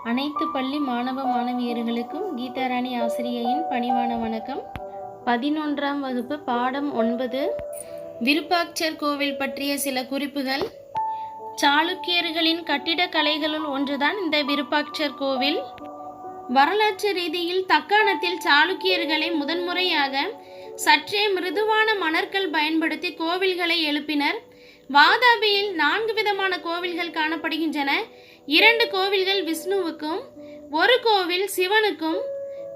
அனைத்து பள்ளி மாணவ மாணவியர்களுக்கும் கீதாராணி ஆசிரியையின் பணிவான வணக்கம். 11ஆம் வகுப்பு பாடம் 9 விருப்பாட்சர் கோவில் பற்றிய சில குறிப்புகள். சாளுக்கியர்களின் கட்டிடக்கலைகளுள் ஒன்றுதான் இந்த விருப்பாட்சர் கோவில். வரலாற்று ரீதியில் தக்காணத்தில் சாளுக்கியர்களை முதன்முறையாக சற்றே மிருதுவான மணற்கல் பயன்படுத்தி கோவில்களை எழுப்பினர். வாதாபியில் 4 விதமான கோவில்கள் காணப்படுகின்றன. 2 கோவில்கள் விஷ்ணுவுக்கும், ஒரு கோவில் சிவனுக்கும்,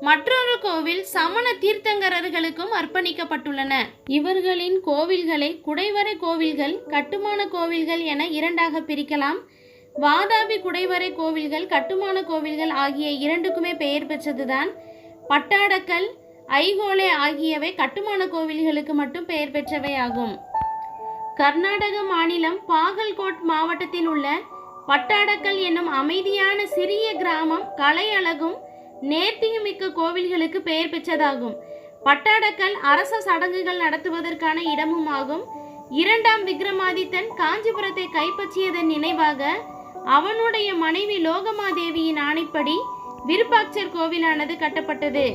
மற்றொரு கோவில் சமண தீர்த்தங்கரர்களுக்கும் அர்ப்பணிக்கப்பட்டுள்ளன. இவர்களின் கோவில்களை குடைவரை கோவில்கள், கட்டுமான கோவில்கள் என 2ஆக பிரிக்கலாம். வாதாபி குடைவரை கோவில்கள், கட்டுமான கோவில்கள் ஆகிய 2க்குமே பெயர் பெற்றதுதான். பட்டாடக்கல், ஐஹோலே ஆகியவை கட்டுமான கோவில்களுக்கு மட்டும் பெயர் பெற்றவை ஆகும். கர்நாடக மாநிலம் பாகல்கோட் மாவட்டத்தில் உள்ள பட்டாடக்கல் என்னும் அமைதியான சிறிய கிராமம் கலை அழகும் நேர்த்தியுமிக்க கோவில்களுக்கு பெயர் பெற்றதாகும். பட்டாடக்கல் அரச சடங்குகள் நடத்துவதற்கான இடமும் ஆகும். 2ஆம் விக்ரமாதித்தன் காஞ்சிபுரத்தை கைப்பற்றியதன் நினைவாக அவனுடைய மனைவி லோகமாதேவியின் ஆணைப்படி விருப்பாட்சர் கோவிலானது கட்டப்பட்டது.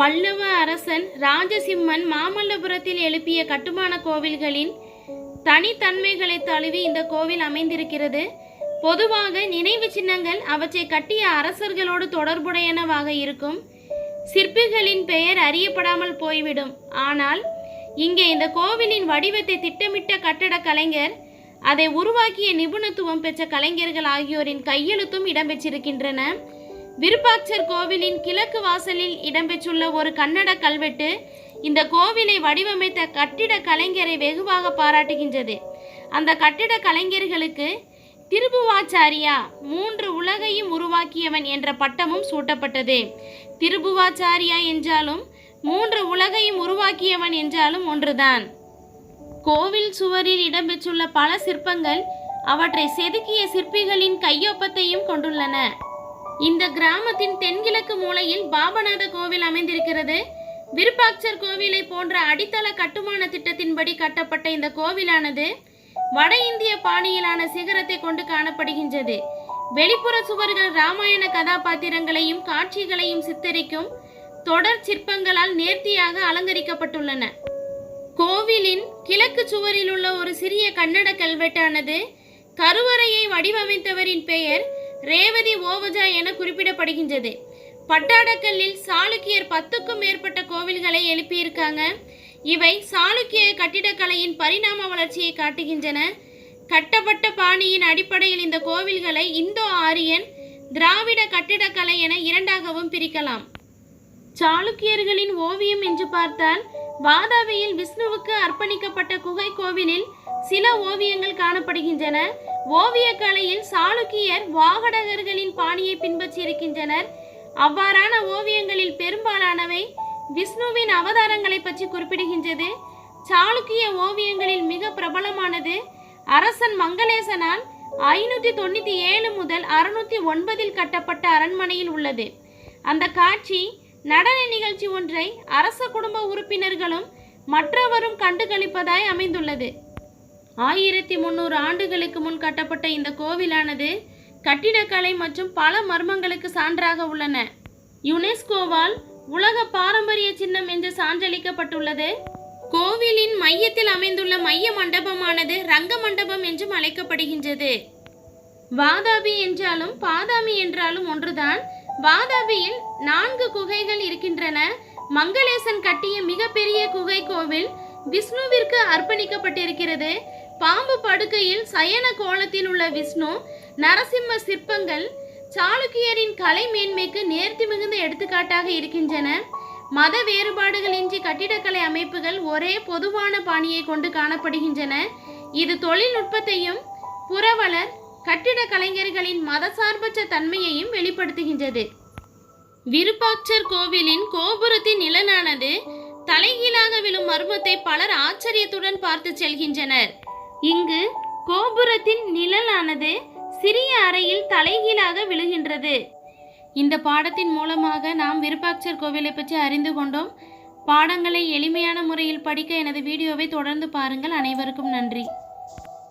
பல்லவ அரசன் ராஜசிம்மன் மாமல்லபுரத்தில் எழுப்பிய கட்டுமான கோவில்களின் தனித்தன்மைகளை தழுவி இந்த கோவில் அமைந்திருக்கிறது. பொதுவாக நினைவு சின்னங்கள் அவற்றை கட்டிய அரசர்களோடு தொடர்புடையனவாக இருக்கும். சிற்பிகளின் பெயர் அறியப்படாமல் போய்விடும். ஆனால் இங்கே இந்த கோவிலின் வடிவத்தை திட்டமிட்ட கட்டட கலைஞர், அதை உருவாக்கிய நிபுணத்துவம் பெற்ற கலைஞர்கள் ஆகியோரின் கையெழுத்தும் இடம்பெற்றிருக்கின்றன. விருப்பாட்சர் கோவிலின் கிழக்கு வாசலில் இடம்பெற்றுள்ள ஒரு கன்னட கல்வெட்டு இந்த கோவிலை வடிவமைத்த கட்டிட கலைஞரை வெகுவாக பாராட்டுகின்றது. அந்த கட்டிட கலைஞர்களுக்கு திருபுவாச்சாரியா 3 உலகையும் உருவாக்கியவன் என்ற பட்டமும் சூட்டப்பட்டது. திருபுவாச்சாரியா என்றாலும் 3 உலகையும் உருவாக்கியவன் என்றாலும் ஒன்றுதான். கோவில் சுவரில் இடம்பெற்றுள்ள பல சிற்பங்கள் அவற்றை செதுக்கிய சிற்பிகளின் கையொப்பத்தையும் கொண்டுள்ளன. இந்த கிராமத்தின் தென்கிழக்கு மூலையில் பாபநாத கோவில் அமைந்திருக்கிறது. விருப்பாட்சர் கோவிலை போன்ற அடித்தள கட்டுமான திட்டத்தின்படி கட்டப்பட்ட இந்த கோவிலானது வட இந்திய பாணியிலான சிகரத்தை கொண்டு காணப்படுகின்றது. வெளிப்புற சுவர்கள் ராமாயண கதாபாத்திரங்களையும் காட்சிகளையும் சித்தரிக்கும் தொடர் சிற்பங்களால் நேர்த்தியாக அலங்கரிக்கப்பட்டுள்ளன. கோவிலின் கிழக்கு சுவரில் உள்ள ஒரு சிறிய கன்னட கல்வெட்டானது கருவறையை வடிவமைத்தவரின் பெயர் ரேவதி ஓவஜா என குறிப்பிடப்படுகின்றது. பட்டாடக்கல்லில் சாளுக்கியர் 10க்கும் மேற்பட்ட கோவில்களை எழுப்பியிருக்காங்க. இவை சாளுக்கிய கட்டிடக்கலையின் பரிணாம வளர்ச்சியை காட்டுகின்றன. கட்டப்பட்ட பாணியின் அடிப்படையில் இந்த கோவில்களை இந்தோ ஆரியன், திராவிட கட்டிடக்கலை என 2ஆகவும் பிரிக்கலாம். சாளுக்கியர்களின் ஓவியம் என்று பார்த்தால் வாதாபியில் விஷ்ணுவுக்கு அர்ப்பணிக்கப்பட்ட குகை கோவிலில் சில ஓவியங்கள் காணப்படுகின்றன. ஓவிய கலையில் சாளுக்கியர் வாகடகர்களின் பாணியை பின்பற்றி இருக்கின்றனர். அவ்வாறான ஓவியங்களில் பெரும்பாலானவை விஷ்ணுவின் அவதாரங்களை பற்றி குறிப்பிடுகின்றது. சாளுக்கிய ஓவியங்களில் மிக பிரபலமானது அரசன் மங்களேசனால் 597 முதல் 609 கட்டப்பட்ட அரண்மனையில் உள்ளது. அந்த காட்சி நடன நிகழ்ச்சி ஒன்றை அரச குடும்ப உறுப்பினர்களும் மற்றவரும் கண்டுகளிப்பதாய் அமைந்துள்ளது. 1300 ஆண்டுகளுக்கு முன் கட்டப்பட்ட இந்த கோவிலானது கட்டிடக்கலை மற்றும் பல மர்மங்களுக்கு சான்றாக உள்ளன. யுனெஸ்கோவால் உலக பாரம்பரிய சின்னம் என்று சான்றளிக்கப்பட்டுள்ளது. கோவிலின் மையத்தில் அமைந்துள்ள மைய மண்டபமானது ரங்க மண்டபம் என்றும் அழைக்கப்படுகின்றது. வாதாபி என்றாலும் பாதாமி என்றாலும் ஒன்றுதான். வாதாபியில் 4 குகைகள் இருக்கின்றன. மங்களேசன் கட்டிய மிகப்பெரிய குகை கோவில் விஷ்ணுவிற்கு அர்ப்பணிக்கப்பட்டிருக்கிறது. பாம்பு படுக்கையில் சயன கோலத்தில் உள்ள விஷ்ணு, நரசிம்ம சிற்பங்கள் சாளுக்கியரின் கலை மேன்மைக்கு நேர்த்தி மிகுந்த எடுத்துக்காட்டாக இருக்கின்றன. மத வேறுபாடுகளின்றி கட்டிடக்கலை அமைப்புகள் ஒரே பொதுவான பாணியை கொண்டு காணப்படுகின்றன. இது தொழில்நுட்பத்தையும் புரவலர் கட்டிட கலைஞர்களின் மதசார்பற்ற தன்மையையும் வெளிப்படுத்துகின்றது. விருப்பாட்சர் கோவிலின் கோபுரத்தின் நிழலானது தலைகீழாக விழும் மர்மத்தை பலர் ஆச்சரியத்துடன் பார்த்து செல்கின்றனர். இங்கு கோபுரத்தின் நிழலானது சிறிய அறையில் தலைகீழாக விழுகின்றது. இந்த பாடத்தின் மூலமாக நாம் விருப்பாட்சர் கோவிலை பற்றி அறிந்து கொண்டோம். பாடங்களை எளிமையான முறையில் படிக்க எனது வீடியோவை தொடர்ந்து பாருங்கள். அனைவருக்கும் நன்றி.